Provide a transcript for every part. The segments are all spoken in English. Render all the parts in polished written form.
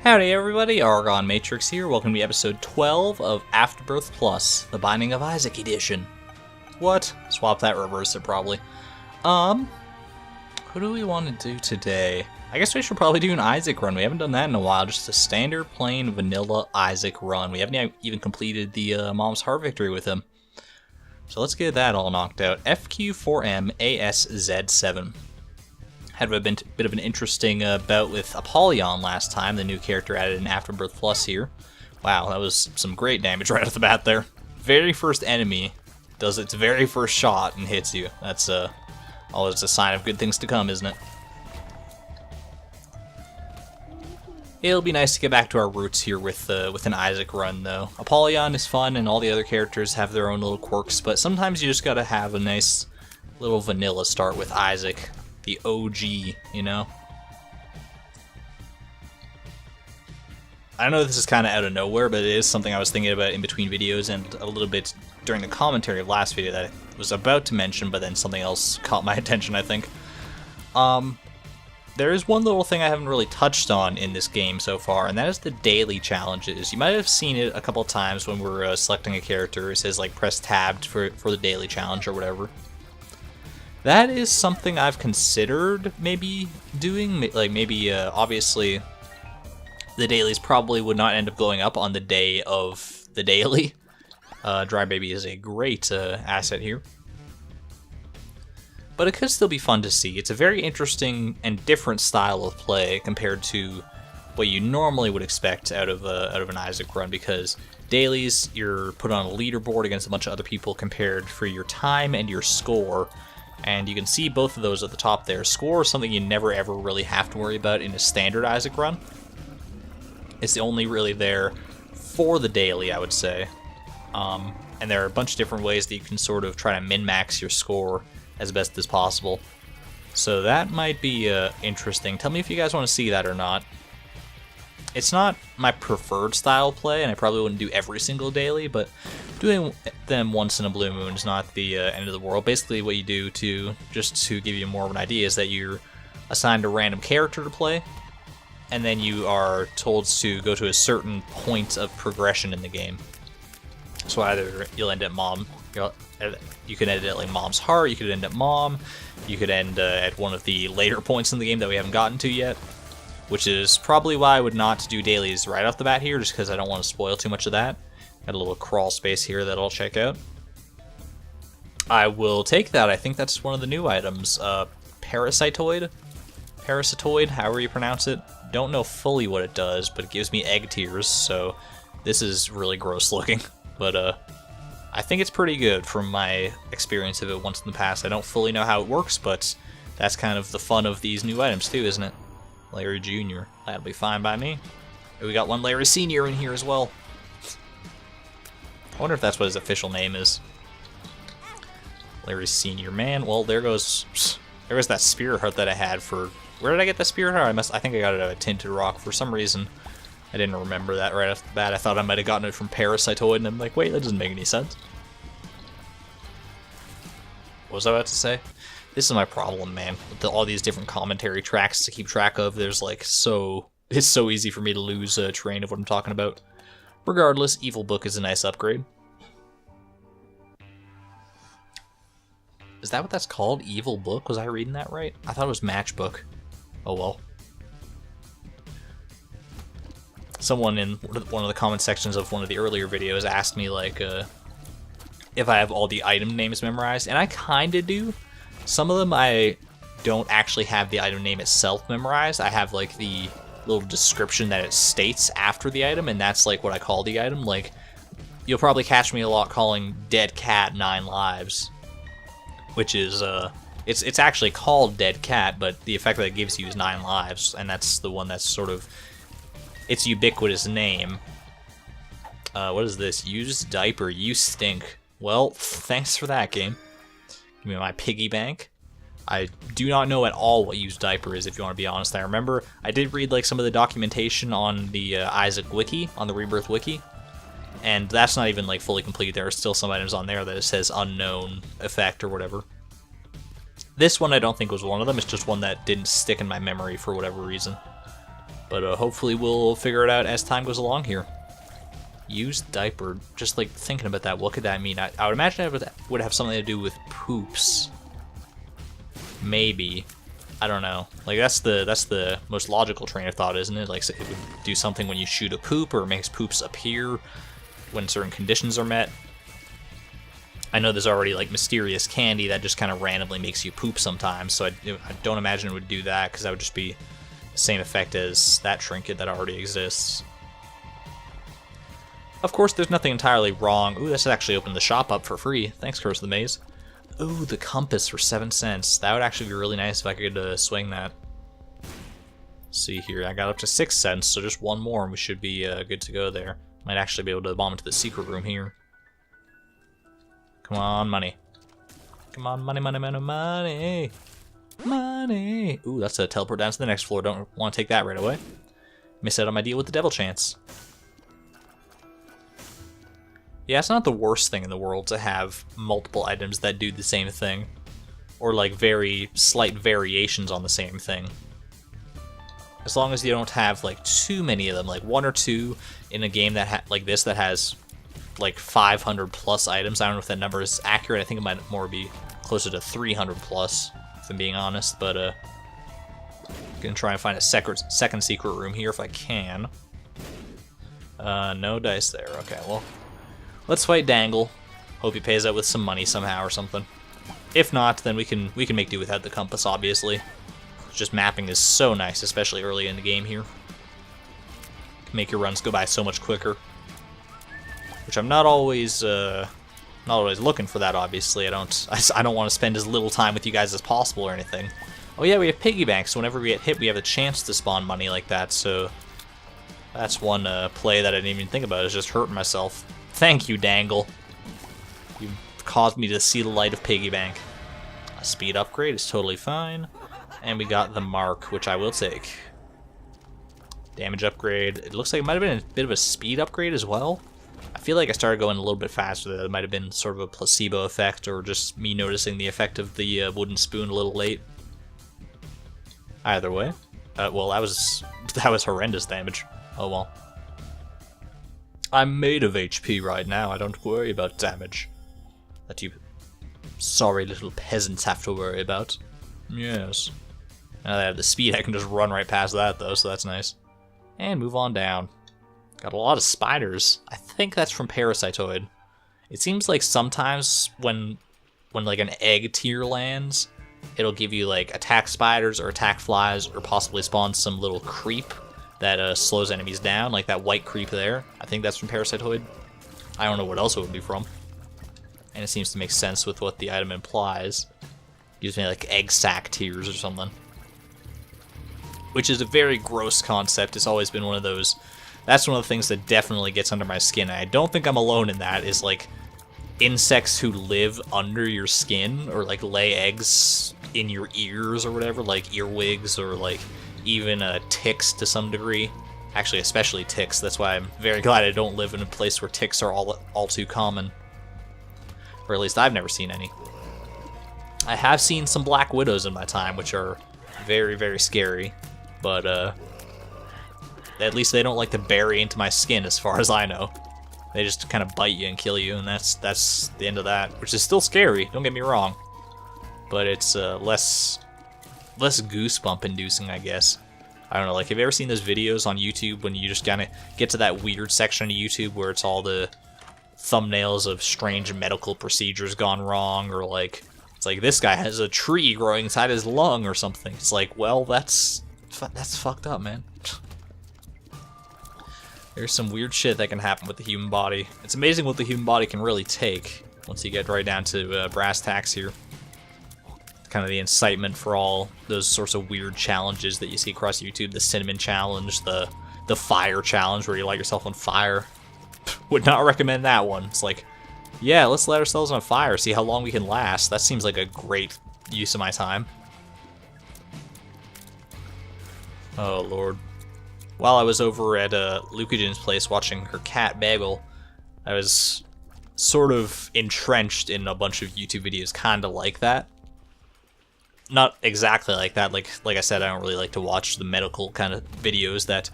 Howdy everybody, ArgonMatrix here. Welcome to episode 12 of Afterbirth Plus, the Binding of Isaac edition. What? Swap that, reverse it probably. Who do we want to do today? I guess we should probably do an Isaac run. We haven't done that in a while, just a standard plain vanilla Isaac run. We haven't even completed the Mom's Heart victory with him. So let's get that all knocked out. FQ4M ASZ7. Had a bit of an interesting bout with Apollyon last time, the new character added in Afterbirth Plus here. Wow, that was some great damage right off the bat there. Very first enemy does its very first shot and hits you. That's always a sign of good things to come, isn't it? It'll be nice to get back to our roots here with an Isaac run, though. Apollyon is fun, and all the other characters have their own little quirks, but sometimes you just gotta have a nice little vanilla start with Isaac. The OG, you know? I know this is kind of out of nowhere, but it is something I was thinking about in between videos and a little bit during the commentary of last video that I was about to mention, but then something else caught my attention, I think. There is one little thing I haven't really touched on in this game so far, and that is the daily challenges. You might have seen it a couple of times when we're selecting a character. It says, like, press tab for the daily challenge or whatever. That is something I've considered maybe doing, like maybe obviously the dailies probably would not end up going up on the day of the daily. Dry Baby is a great asset here. But it could still be fun to see. It's a very interesting and different style of play compared to what you normally would expect out of an Isaac run, because dailies, you're put on a leaderboard against a bunch of other people compared for your time and your score. And you can see both of those at the top there. Score is something you never ever really have to worry about in a standard Isaac run. It's only really there for the daily, I would say. And there are a bunch of different ways that you can sort of try to min-max your score as best as possible. So that might be interesting. Tell me if you guys want to see that or not. It's not my preferred style play, and I probably wouldn't do every single daily, but doing them once in a blue moon is not the end of the world. Basically what you do just to give you more of an idea is that you're assigned a random character to play, and then you are told to go to a certain point of progression in the game. So either you'll end at you could end at like Mom's Heart, you could end at Mom, you could end at one of the later points in the game that we haven't gotten to yet. Which is probably why I would not do dailies right off the bat here, just because I don't want to spoil too much of that. Got a little crawl space here that I'll check out. I will take that. I think that's one of the new items. Parasitoid? Parasitoid, however you pronounce it. Don't know fully what it does, but it gives me egg tears, so this is really gross looking. But I think it's pretty good from my experience of it once in the past. I don't fully know how it works, but that's kind of the fun of these new items too, isn't it? Larry Jr. That'll be fine by me. We got one Larry Sr. in here as well. I wonder if that's what his official name is. Larry Sr. Man, well, there goes that spirit heart that I had for... Where did I get that spirit heart? I think I got it out of Tinted Rock. For some reason, I didn't remember that right off the bat. I thought I might have gotten it from Parasitoid, and I'm like, wait, that doesn't make any sense. What was I about to say? This is my problem, man, with all these different commentary tracks to keep track of. There's like it's so easy for me to lose train of what I'm talking about. Regardless, Evil Book is a nice upgrade. Is that what that's called? Evil Book? Was I reading that right? I thought it was Matchbook. Oh well. Someone in one of the comment sections of one of the earlier videos asked me like if I have all the item names memorized, and I kinda do. Some of them I don't actually have the item name itself memorized. I have like the little description that it states after the item, and that's like what I call the item. Like, you'll probably catch me a lot calling Dead Cat 9 lives, which is it's actually called Dead Cat, but the effect that it gives you is 9 lives, and that's the one that's sort of its ubiquitous name. What is this? Use diaper, you stink. Well, thanks for that, game. Give me my piggy bank. I do not know at all what use diaper is, if you want to be honest. I remember I did read like some of the documentation on the Isaac wiki, on the Rebirth wiki, and that's not even like fully complete. There are still some items on there that it says unknown effect or whatever. This one I don't think was one of them. It's just one that didn't stick in my memory for whatever reason. But hopefully we'll figure it out as time goes along here. Used diaper. Just like thinking about that, what could that mean? I would imagine it would have something to do with poops. Maybe. I don't know. Like that's the most logical train of thought, isn't it? Like it would do something when you shoot a poop, or it makes poops appear when certain conditions are met. I know there's already like mysterious candy that just kind of randomly makes you poop sometimes, so I don't imagine it would do that, because that would just be the same effect as that trinket that already exists. Of course, there's nothing entirely wrong. Ooh, this actually opened the shop up for free. Thanks, Curse of the Maze. Ooh, the compass for 7 cents. That would actually be really nice if I could swing that. Let's see here, I got up to 6 cents, so just one more and we should be good to go there. Might actually be able to bomb into the secret room here. Come on, money. Come on, money, money, money, money. Money. Ooh, that's a teleport down to the next floor. Don't want to take that right away. Miss out on my deal with the devil chance. Yeah, it's not the worst thing in the world to have multiple items that do the same thing. Or like very slight variations on the same thing. As long as you don't have like too many of them, like 1 or 2 in a game that like this that has like 500 plus items. I don't know if that number is accurate. I think it might more be closer to 300 plus, if I'm being honest. But gonna try and find a second secret room here if I can. No dice there. Okay, well, let's fight Dangle. Hope he pays out with some money somehow or something. If not, then we can make do without the compass. Obviously, just mapping is so nice, especially early in the game here. Can make your runs go by so much quicker. Which I'm not always looking for that. Obviously, I don't want to spend as little time with you guys as possible or anything. Oh yeah, we have piggy banks. So whenever we get hit, we have a chance to spawn money like that. So that's one play that I didn't even think about. Is just hurting myself. Thank you, Dangle. You caused me to see the light of piggy bank. A speed upgrade is totally fine, and we got the mark, which I will take. Damage upgrade. It looks like it might have been a bit of a speed upgrade as well. I feel like I started going a little bit faster. That might have been sort of a placebo effect, or just me noticing the effect of the wooden spoon a little late. Either way, well, that was horrendous damage. Oh well. I'm made of HP right now. I don't worry about damage that you sorry little peasants have to worry about. Yes. Now that I have the speed, I can just run right past that though, so that's nice. And move on down. Got a lot of spiders. I think that's from Parasitoid. It seems like sometimes when like an egg tier lands, it'll give you like attack spiders or attack flies, or possibly spawn some little creep that slows enemies down, like that white creep there. I think that's from Parasitoid. I don't know what else it would be from. And it seems to make sense with what the item implies. Gives me like egg sack tiers or something. Which is a very gross concept. It's always been one of those. That's one of the things that definitely gets under my skin. And I don't think I'm alone in that, is like insects who live under your skin, or like lay eggs in your ears or whatever, like earwigs, or like even ticks to some degree. Actually, especially ticks. That's why I'm very glad I don't live in a place where ticks are all too common. Or at least I've never seen any. I have seen some black widows in my time, which are very, very scary. But at least they don't like to bury into my skin, as far as I know. They just kind of bite you and kill you, and that's the end of that. Which is still scary, don't get me wrong. But it's less goosebump inducing, I guess. I don't know, like, have you ever seen those videos on YouTube when you just kind of get to that weird section of YouTube where it's all the thumbnails of strange medical procedures gone wrong, or like, it's like, this guy has a tree growing inside his lung or something. It's like, well, that's fucked up, man. There's some weird shit that can happen with the human body. It's amazing what the human body can really take once you get right down to brass tacks here. Kind of the incitement for all those sorts of weird challenges that you see across YouTube. The cinnamon challenge, the fire challenge where you light yourself on fire. Would not recommend that one. It's like, yeah, let's light ourselves on fire, see how long we can last. That seems like a great use of my time. Oh, Lord. While I was over at Lucagen's place watching her cat Bagel, I was sort of entrenched in a bunch of YouTube videos kind of like that. not exactly like that. Like I said, I don't really like to watch the medical kind of videos that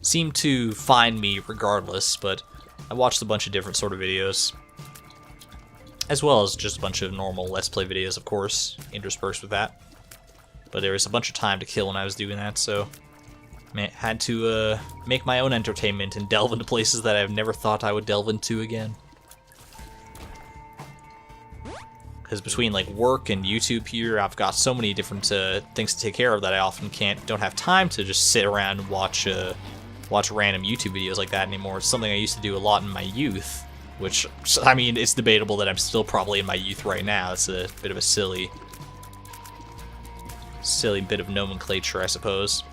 seem to find me regardless, but I watched a bunch of different sort of videos, as well as just a bunch of normal Let's Play videos, of course, interspersed with that. But there was a bunch of time to kill when I was doing that, so I had to make my own entertainment and delve into places that I've never thought I would delve into again. Because between like work and YouTube here, I've got so many different things to take care of that I often don't have time to just sit around and watch random YouTube videos like that anymore. It's something I used to do a lot in my youth, which, I mean, it's debatable that I'm still probably in my youth right now. It's a bit of a silly bit of nomenclature, I suppose.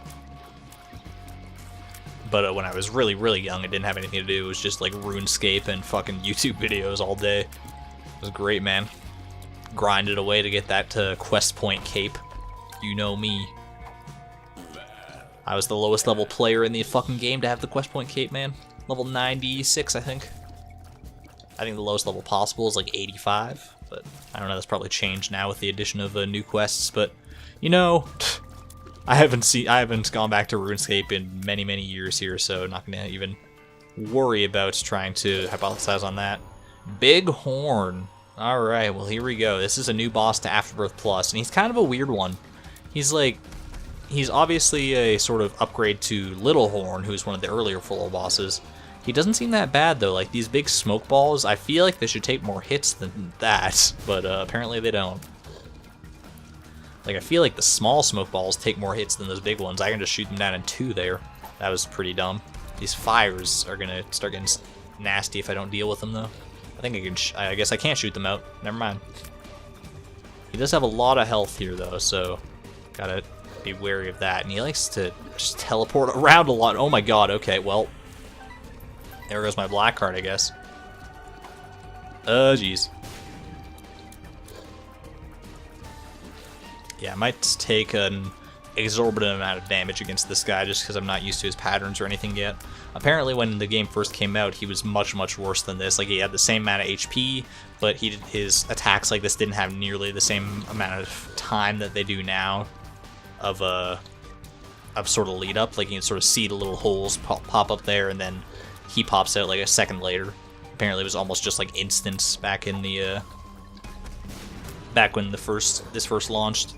But when I was really, really young, it didn't have anything to do. It was just like RuneScape and fucking YouTube videos all day. It was great, man. Grinded away to get that quest point cape. You know me. I was the lowest level player in the fucking game to have the quest point cape, man. Level 96, I think. I think the lowest level possible is like 85, but I don't know, that's probably changed now with the addition of new quests, but you know, I haven't gone back to RuneScape in many, many years here, so not gonna even worry about trying to hypothesize on that. Big Horn. Alright, well here we go. This is a new boss to Afterbirth Plus, and he's kind of a weird one. He's obviously a sort of upgrade to Little Horn, who's one of the earlier full bosses. He doesn't seem that bad though. Like these big smoke balls, I feel like they should take more hits than that, but apparently they don't. Like I feel like the small smoke balls take more hits than those big ones. I can just shoot them down in 2 there. That was pretty dumb. These fires are gonna start getting nasty if I don't deal with them though. I think I can. I guess I can't shoot them out. Never mind. He does have a lot of health here though, so gotta be wary of that. And he likes to just teleport around a lot. Oh my god. Okay, well. There goes my black card, I guess. Jeez. Yeah, I might take an exorbitant amount of damage against this guy just because I'm not used to his patterns or anything yet. Apparently when the game first came out, he was much, much worse than this. Like, he had the same amount of HP, but his attacks like this didn't have nearly the same amount of time that they do now of sort of lead up. Like, you can sort of see the little holes pop up there, and then he pops out like a second later. Apparently it was almost just like instant back in the back when this first launched.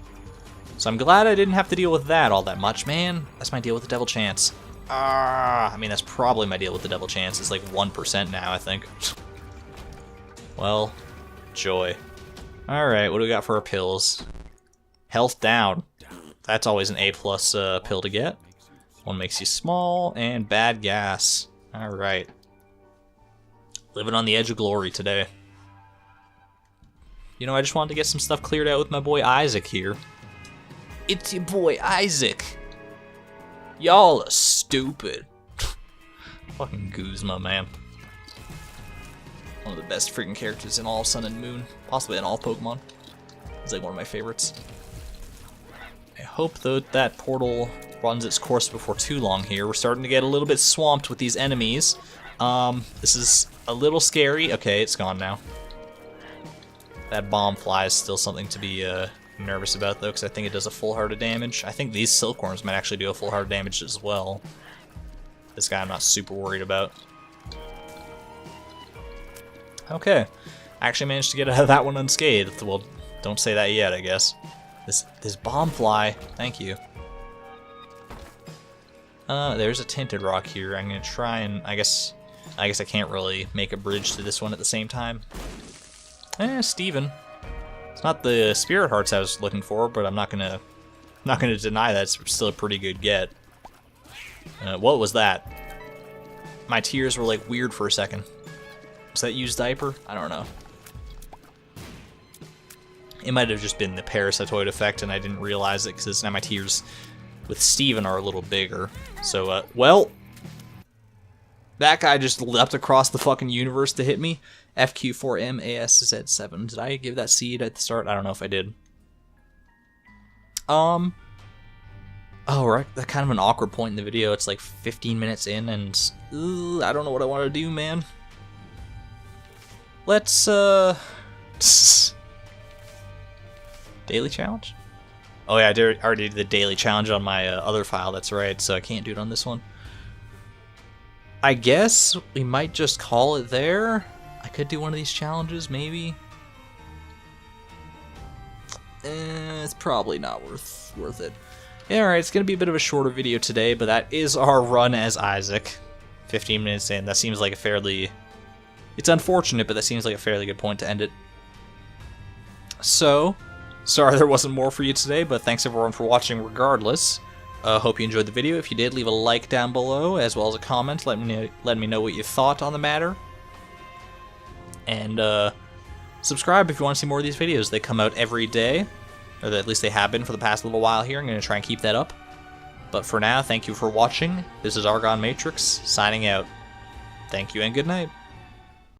So I'm glad I didn't have to deal with that all that much, man. That's my deal with the Devil Chance. I mean, that's probably my deal with the Devil Chance. It's like 1% now, I think. Well, joy. Alright, what do we got for our pills? Health down. That's always an A+ pill to get. One makes you small, and bad gas. Alright. Living on the edge of glory today. You know, I just wanted to get some stuff cleared out with my boy Isaac here. It's your boy Isaac. Y'all are stupid. Fucking Guzma, man. One of the best freaking characters in all Sun and Moon. Possibly in all Pokemon. He's like one of my favorites. I hope though that portal runs its course before too long here. We're starting to get a little bit swamped with these enemies. This is a little scary. Okay, it's gone now. That bomb fly is still something to be nervous about though, because I think it does a full heart of damage. I think these silkworms might actually do a full heart of damage as well. This guy I'm not super worried about. Okay, I actually managed to get out of that one unscathed. Well, don't say that yet, I guess. This bomb fly, thank you. There's a tinted rock here. I'm gonna try and I guess I can't really make a bridge to this one at the same time. Steven. It's not the spirit hearts I was looking for, but I'm not gonna deny that it's still a pretty good get. What was that? My tears were like weird for a second. Was that used diaper? I don't know. It might have just been the parasitoid effect and I didn't realize it because now my tears with Steven are a little bigger. So, well, that guy just leapt across the fucking universe to hit me. FQ4MASZ7. Did I give that seed at the start? I don't know if I did. Oh, right. That's kind of an awkward point in the video. It's like 15 minutes in and I don't know what I want to do, man. Let's, daily challenge? Oh yeah, I already did the daily challenge on my other file, that's right, so I can't do it on this one. I guess we might just call it there. I could do one of these challenges, maybe. It's probably not worth it. Yeah, alright, it's going to be a bit of a shorter video today, but that is our run as Isaac. 15 minutes in, that seems like a fairly... It's unfortunate, but that seems like a fairly good point to end it. So, sorry there wasn't more for you today, but thanks everyone for watching regardless. Hope you enjoyed the video. If you did, leave a like down below, as well as a comment. Let me know what you thought on the matter. And subscribe if you want to see more of these videos. They come out every day, or at least they have been for the past little while here. I'm going to try and keep that up. But for now, thank you for watching. This is ArgonMatrix, signing out. Thank you and good night.